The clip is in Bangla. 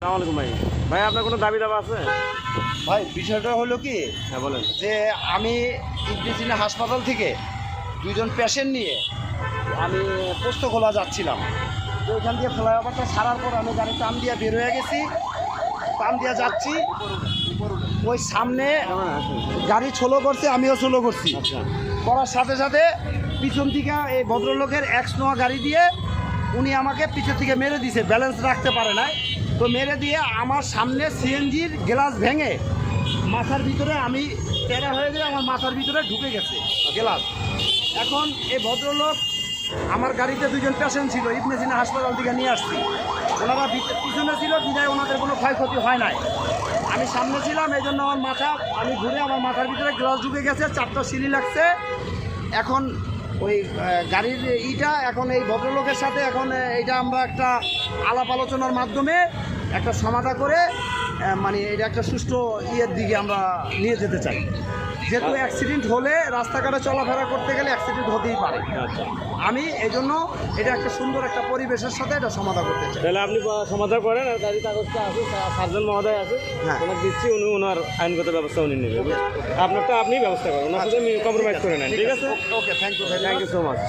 আসসালামু আলাইকুম ভাই। ভাই আপনার কোনো দাবি দাবা আছে? ভাই বিষয়টা হলো কি, হ্যাঁ বলেন। যে আমি ইবনে হাসপাতাল থেকে দুইজন পেশেন্ট নিয়ে আমি পোস্তখোলা যাচ্ছিলাম। তো ওইখান দিয়ে ফ্লাইওভারটা ছাড়ার পর আমি গাড়ি টান দিয়ে বের হয়ে গেছি, টান দিয়ে যাচ্ছি। ওই সামনে গাড়ি ছোলো করছে, আমিও ছোলো করছি। আচ্ছা করার সাথে সাথে পিছন থেকে এই ভদ্রলোকের এক্স নোয়া গাড়ি দিয়ে উনি আমাকে পিছন থেকে মেরে দিয়েছে, ব্যালেন্স রাখতে পারে না। তো মেরে দিয়ে আমার সামনে সিএনজির গ্লাস ভেঙে মাথার ভিতরে আমি টেরা হয়ে গেলে আমার মাথার ভিতরে ঢুকে গেছে গ্লাস। এখন এই ভদ্রলোক, আমার গাড়িতে দুজন পেশেন্ট ছিল, ইবনে সিনা হাসপাতাল থেকে নিয়ে আসছি। ওনারা পিছনে ছিল, বিদায় ওনাদের কোনো ক্ষয়ক্ষতি হয় নাই। আমি সামনে ছিলাম, এই জন্য আমার মাথা, আমি ঘুরে আমার মাথার ভিতরে গ্লাস ঢুকে গেছে, 4টা সিলি লাগছে। এখন ওই গাড়ির এখন এই ভদ্রলোকের সাথে এখন এইটা আমরা একটা আলাপ আলোচনার মাধ্যমে একটা সমাধা করে মানে এটা একটা সুষ্ঠু দিকে আমরা নিয়ে যেতে চাই। যেহেতু অ্যাক্সিডেন্ট হলে রাস্তাঘাটে চলাফেরা করতে গেলে অ্যাক্সিডেন্ট হতেই পারে। আচ্ছা, আমি এই জন্য এটা একটা সুন্দর একটা পরিবেশের সাথে এটা সমাধা করতে চাই। তাহলে আপনি সমাধান করেন, আর গাড়ি কাগজটা আছে, সার্জন মহোদয় আছে, হ্যাঁ। ওনাকে দিচ্ছি, উনি ওনার আইনগত ব্যবস্থা উনি নেবেন। আপনারটা আপনি ব্যবস্থা করেন, ওনার সাথে কম্প্রোমাইজ করে নেন, ঠিক আছে? Okay, thank you, thank you so much.